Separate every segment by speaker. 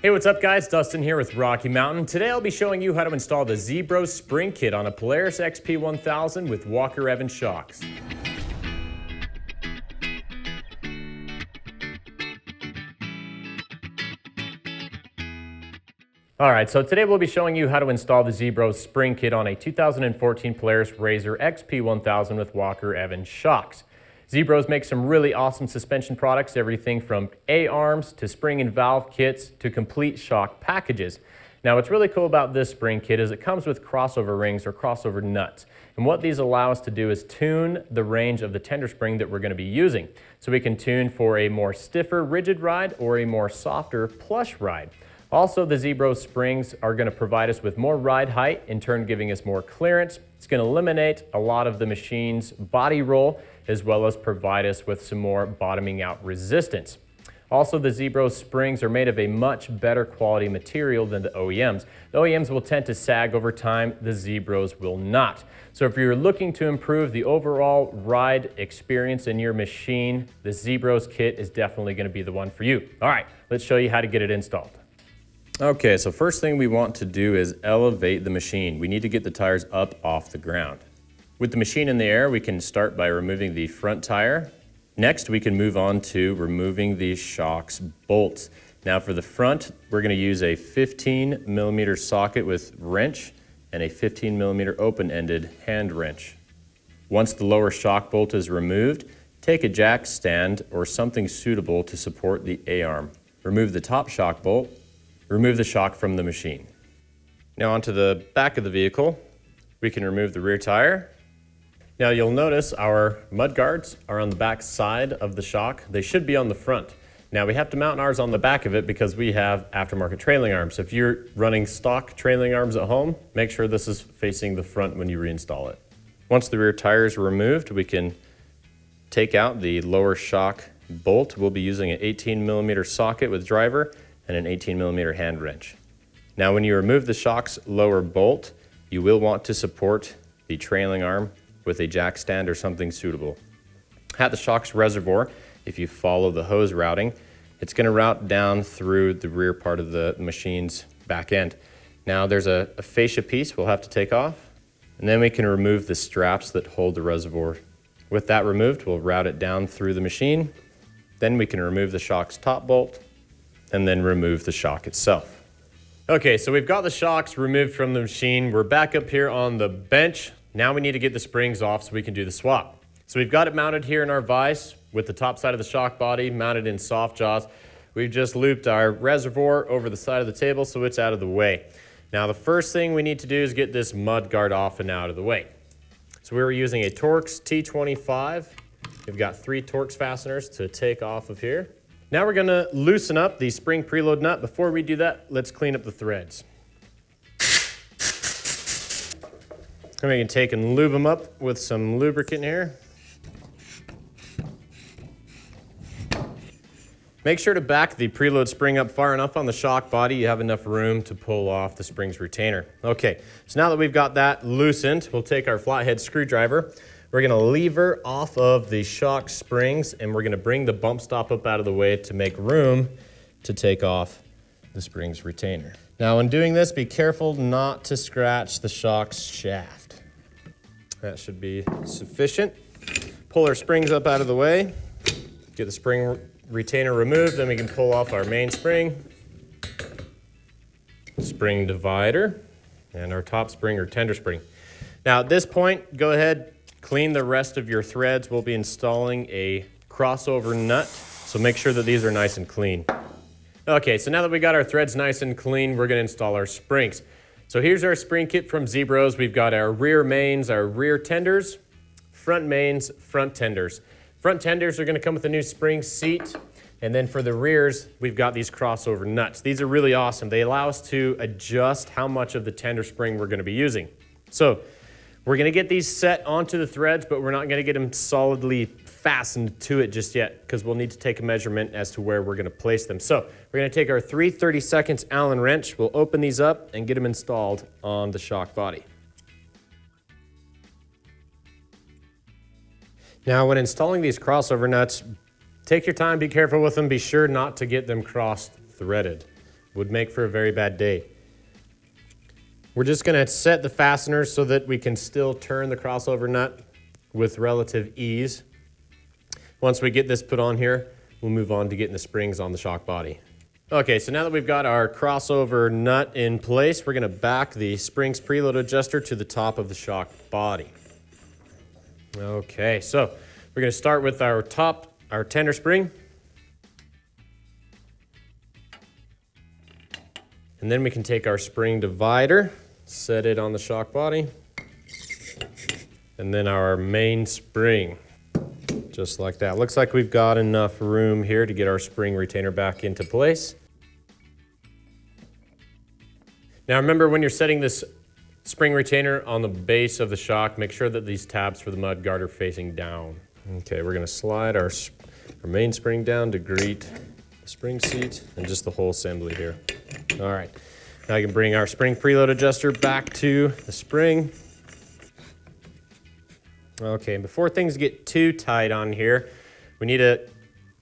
Speaker 1: Hey, what's up guys? Dustin here with Rocky Mountain. Today I'll be showing you how to install the Zbroz spring kit on a Polaris XP1000 with Walker Evans shocks. Alright, so today we'll be showing you how to install the Zbroz spring kit on a 2014 Polaris RZR XP1000 with Walker Evans shocks. Zbroz makes some really awesome suspension products, everything from A-arms to spring and valve kits to complete shock packages. Now what's really cool about this spring kit is it comes with crossover rings or crossover nuts. And what these allow us to do is tune the range of the tender spring that we're going to be using. So we can tune for a more stiffer, rigid ride or a more softer, plush ride. Also, the Zbroz springs are going to provide us with more ride height, in turn giving us more clearance. It's going to eliminate a lot of the machine's body roll, as well as provide us with some more bottoming out resistance. Also, the Zbroz springs are made of a much better quality material than the OEMs. The OEMs will tend to sag over time, the Zbroz will not. So if you're looking to improve the overall ride experience in your machine, the Zbroz kit is definitely going to be the one for you. All right, let's show you how to get it installed. Okay, so first thing we want to do is elevate the machine. We need to get the tires up off the ground. With the machine in the air, we can start by removing the front tire. Next, we can move on to removing the shocks bolts. Now for the front, we're going to use a 15mm socket with wrench and a 15mm open-ended hand wrench. Once the lower shock bolt is removed, take a jack stand or something suitable to support the A-arm. Remove the top shock bolt. Remove the shock from the machine. Now onto the back of the vehicle, we can remove the rear tire. Now you'll notice our mud guards are on the back side of the shock. They should be on the front. Now we have to mount ours on the back of it because we have aftermarket trailing arms. If you're running stock trailing arms at home, make sure this is facing the front when you reinstall it. Once the rear tire is removed, we can take out the lower shock bolt. We'll be using an 18mm socket with driver and an 18mm hand wrench. Now when you remove the shock's lower bolt, you will want to support the trailing arm with a jack stand or something suitable. At the shock's reservoir, if you follow the hose routing, it's going to route down through the rear part of the machine's back end. Now there's a fascia piece we'll have to take off, and then we can remove the straps that hold the reservoir. With that removed, we'll route it down through the machine. Then we can remove the shock's top bolt, and then remove the shock itself. Okay, so we've got the shocks removed from the machine. We're back up here on the bench. Now we need to get the springs off so we can do the swap. So we've got it mounted here in our vise with the top side of the shock body mounted in soft jaws. We've just looped our reservoir over the side of the table so it's out of the way. Now the first thing we need to do is get this mud guard off and out of the way. So we were using a Torx T25. We've got 3 Torx fasteners to take off of here. Now we're going to loosen up the spring preload nut. Before we do that, let's clean up the threads. And we can take and lube them up with some lubricant here. Make sure to back the preload spring up far enough on the shock body you have enough room to pull off the spring's retainer. Okay, so now that we've got that loosened, we'll take our flathead screwdriver. We're going to lever off of the shock springs and we're going to bring the bump stop up out of the way to make room to take off the spring's retainer. Now when doing this, be careful not to scratch the shock's shaft. That should be sufficient. Pull our springs up out of the way, get the spring retainer removed, then we can pull off our main spring, spring divider, and our top spring or tender spring. Now at this point, go ahead, clean the rest of your threads. We'll be installing a crossover nut, so make sure that these are nice and clean. Okay, so now that we got our threads nice and clean, we're going to install our springs. So here's our spring kit from Zbroz. We've got our rear mains, our rear tenders, front mains, front tenders. Front tenders are going to come with a new spring seat, and then for the rears, we've got these crossover nuts. These are really awesome. They allow us to adjust how much of the tender spring we're going to be using. So we're going to get these set onto the threads, but we're not going to get them solidly fastened to it just yet because we'll need to take a measurement as to where we're going to place them. So we're going to take our 3 30-second Allen wrench. We'll open these up and get them installed on the shock body. Now when installing these crossover nuts, take your time, be careful with them, be sure not to get them cross-threaded. would make for a very bad day. We're just going to set the fasteners so that we can still turn the crossover nut with relative ease. Once we get this put on here, we'll move on to getting the springs on the shock body. Okay, so now that we've got our crossover nut in place, we're going to back the springs preload adjuster to the top of the shock body. Okay, so we're going to start with our tender spring. And then we can take our spring divider, set it on the shock body, and then our main spring, just like that. Looks like we've got enough room here to get our spring retainer back into place. Now remember, when you're setting this spring retainer on the base of the shock, make sure that these tabs for the mud guard are facing down. Okay, we're gonna slide our main spring down to greet the spring seat and just the whole assembly here. All right, now I can bring our spring preload adjuster back to the spring. Okay, before things get too tight on here, we need to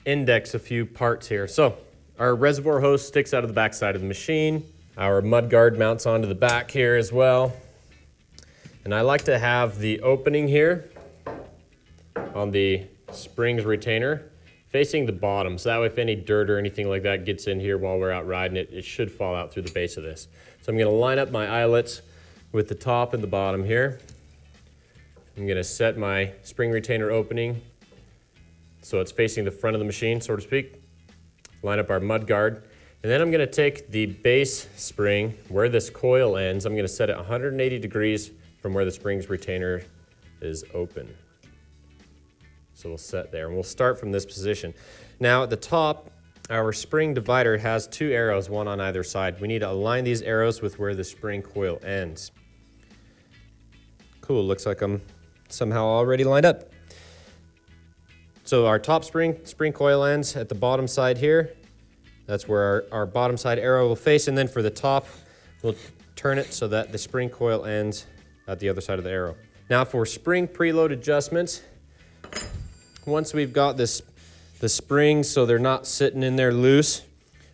Speaker 1: index a few parts here. So our reservoir hose sticks out of the back side of the machine. Our mud guard mounts onto the back here as well. And I like to have the opening here on the springs retainer facing the bottom, so that way if any dirt or anything like that gets in here while we're out riding, it should fall out through the base of this. So I'm going to line up my eyelets with the top and the bottom here. I'm going to set my spring retainer opening so it's facing the front of the machine, so to speak. Line up our mud guard. And then I'm going to take the base spring where this coil ends. I'm going to set it 180 degrees from where the springs retainer is open. So we'll set there, and we'll start from this position. Now at the top, our spring divider has two arrows, one on either side. We need to align these arrows with where the spring coil ends. Cool, looks like I'm somehow already lined up. So our top spring coil ends at the bottom side here. That's where our bottom side arrow will face, and then for the top, we'll turn it so that the spring coil ends at the other side of the arrow. Now for spring preload adjustments, once we've got the springs so they're not sitting in there loose,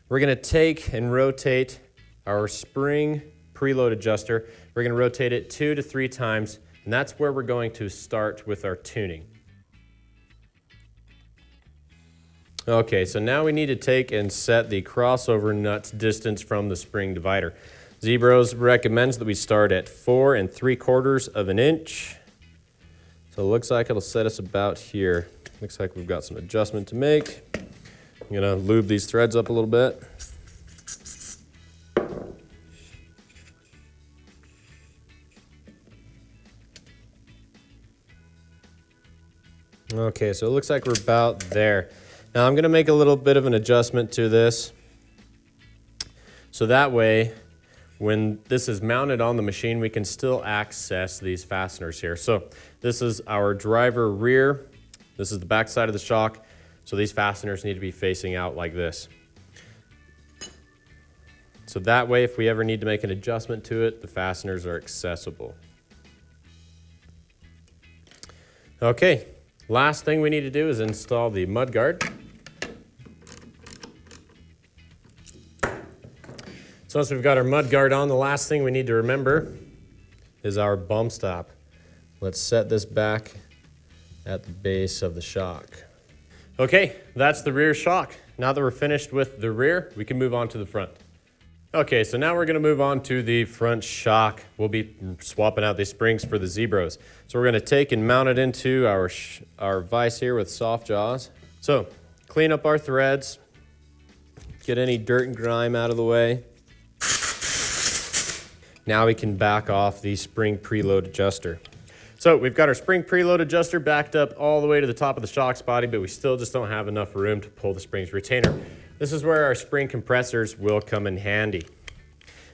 Speaker 1: we're going to take and rotate our spring preload adjuster. We're going to rotate it 2 to 3 times, and that's where we're going to start with our tuning. Okay, so now we need to take and set the crossover nut's distance from the spring divider. Zbroz recommends that we start at 4 3/4 of an inch. So it looks like it'll set us about here. Looks like we've got some adjustment to make. I'm gonna lube these threads up a little bit. Okay, so it looks like we're about there. Now I'm gonna make a little bit of an adjustment to this. So that way, when this is mounted on the machine, we can still access these fasteners here. So this is our driver rear. This is the back side of the shock. So these fasteners need to be facing out like this. So that way, if we ever need to make an adjustment to it, the fasteners are accessible. Okay, last thing we need to do is install the mud guard. So once we've got our mud guard on, the last thing we need to remember is our bump stop. Let's set this back at the base of the shock. Okay, that's the rear shock. Now that we're finished with the rear, we can move on to the front. Okay, so now we're gonna move on to the front shock. We'll be swapping out these springs for the Zbroz. So we're gonna take and mount it into our vise here with soft jaws. So clean up our threads, get any dirt and grime out of the way. Now we can back off the spring preload adjuster. So we've got our spring preload adjuster backed up all the way to the top of the shock's body, but we still just don't have enough room to pull the springs retainer. This is where our spring compressors will come in handy.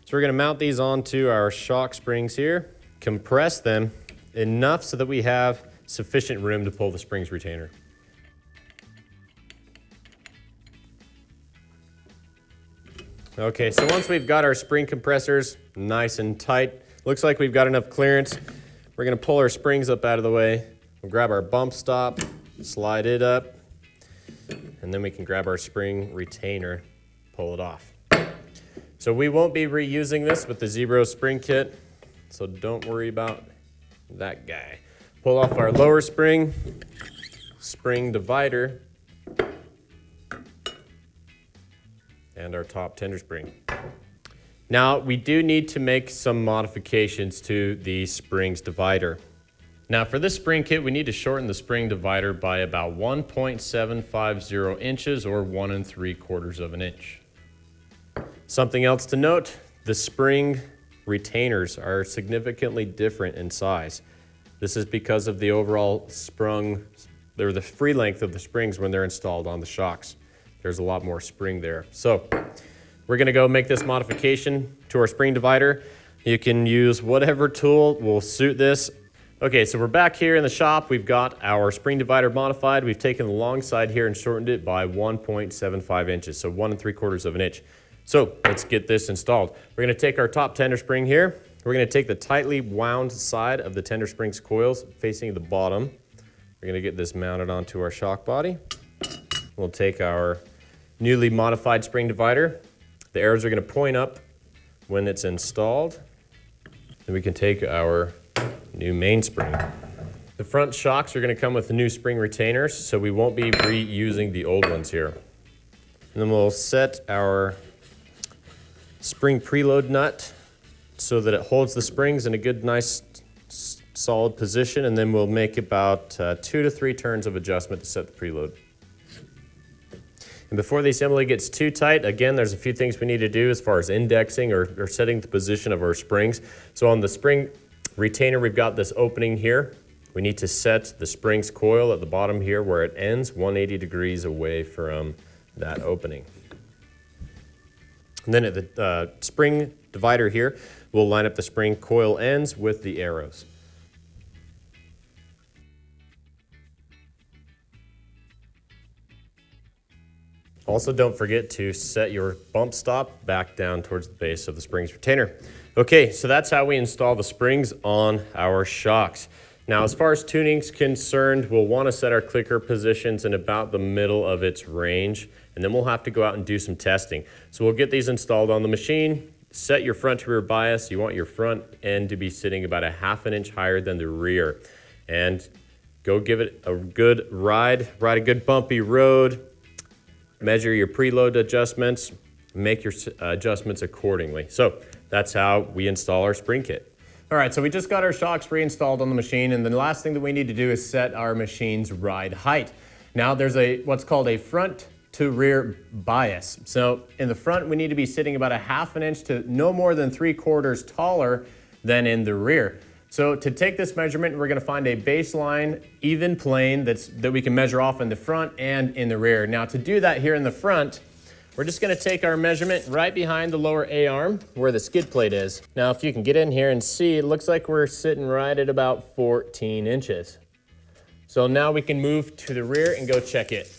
Speaker 1: So we're gonna mount these onto our shock springs here, compress them enough so that we have sufficient room to pull the springs retainer. Okay, so once we've got our spring compressors nice and tight, looks like we've got enough clearance, we're gonna pull our springs up out of the way. We'll grab our bump stop, slide it up, and then we can grab our spring retainer, pull it off. So we won't be reusing this with the Zbroz spring kit, so don't worry about that guy. Pull off our lower spring divider, and our top tender spring. Now, we do need to make some modifications to the springs divider. Now, for this spring kit, we need to shorten the spring divider by about 1.750 inches or 1 3/4 of an inch. Something else to note, the spring retainers are significantly different in size. This is because of the overall the free length of the springs when they're installed on the shocks. There's a lot more spring there. So we're gonna go make this modification to our spring divider. You can use whatever tool will suit this. Okay, so we're back here in the shop. We've got our spring divider modified. We've taken the long side here and shortened it by 1.75 inches, so 1 3/4 of an inch. So let's get this installed. We're gonna take our top tender spring here. We're gonna take the tightly wound side of the tender springs coils facing the bottom. We're gonna get this mounted onto our shock body. We'll take our newly modified spring divider. The arrows are gonna point up when it's installed. Then we can take our new mainspring. The front shocks are gonna come with the new spring retainers, so we won't be reusing the old ones here. And then we'll set our spring preload nut so that it holds the springs in a good, nice, solid position, and then we'll make about 2 to 3 turns of adjustment to set the preload. And before the assembly gets too tight, again, there's a few things we need to do as far as indexing or setting the position of our springs. So on the spring retainer, we've got this opening here. We need to set the springs coil at the bottom here where it ends 180 degrees away from that opening. And then at the spring divider here, we'll line up the spring coil ends with the arrows. Also, don't forget to set your bump stop back down towards the base of the springs retainer. Okay, so that's how we install the springs on our shocks. Now, as far as tuning's concerned, we'll want to set our clicker positions in about the middle of its range, and then we'll have to go out and do some testing. So we'll get these installed on the machine. Set your front to rear bias. You want your front end to be sitting about a 1/2 inch higher than the rear. And go give it a good ride a good bumpy road. Measure your preload adjustments, make your adjustments accordingly. So that's how we install our spring kit. All right, so we just got our shocks reinstalled on the machine, and the last thing that we need to do is set our machine's ride height. Now there's what's called a front to rear bias. So in the front, we need to be sitting about a 1/2 inch to no more than 3/4 taller than in the rear. So to take this measurement, we're gonna find a baseline even plane that we can measure off in the front and in the rear. Now to do that here in the front, we're just gonna take our measurement right behind the lower A-arm where the skid plate is. Now if you can get in here and see, it looks like we're sitting right at about 14 inches. So now we can move to the rear and go check it.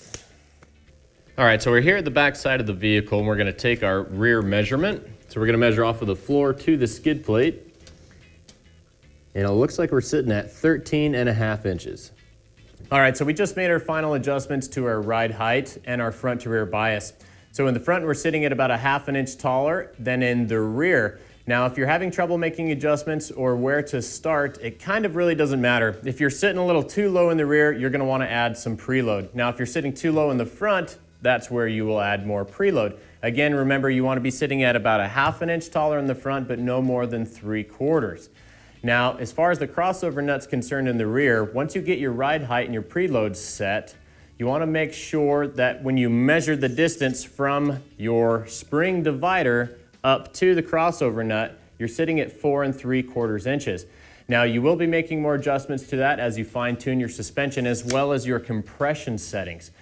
Speaker 1: All right, so we're here at the back side of the vehicle, and we're gonna take our rear measurement. So we're gonna measure off of the floor to the skid plate. And it looks like we're sitting at 13.5 inches. All right, so we just made our final adjustments to our ride height and our front to rear bias. So in the front, we're sitting at about a 1/2 inch taller than in the rear. Now, if you're having trouble making adjustments or where to start, it kind of really doesn't matter. If you're sitting a little too low in the rear, you're gonna wanna add some preload. Now, if you're sitting too low in the front, that's where you will add more preload. Again, remember, you wanna be sitting at about a 1/2 inch taller in the front, but no more than 3/4. Now, as far as the crossover nut's concerned in the rear, once you get your ride height and your preload set, you want to make sure that when you measure the distance from your spring divider up to the crossover nut, you're sitting at 4 3/4 inches. Now, you will be making more adjustments to that as you fine-tune your suspension as well as your compression settings.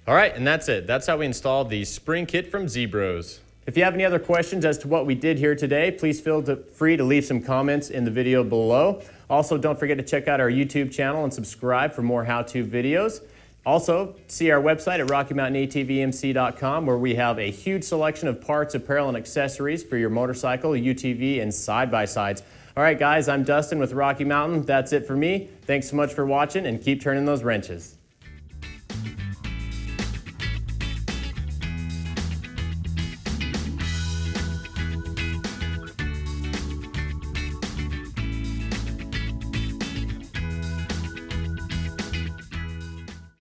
Speaker 1: All right, and that's it. That's how we installed the spring kit from Zbroz. If you have any other questions as to what we did here today, please feel free to leave some comments in the video below. Also, don't forget to check out our YouTube channel and subscribe for more how-to videos. Also, see our website at RockyMountainATVMC.com, where we have a huge selection of parts, apparel, and accessories for your motorcycle, UTV, and side-by-sides. All right, guys, I'm Dustin with Rocky Mountain. That's it for me. Thanks so much for watching, and keep turning those wrenches.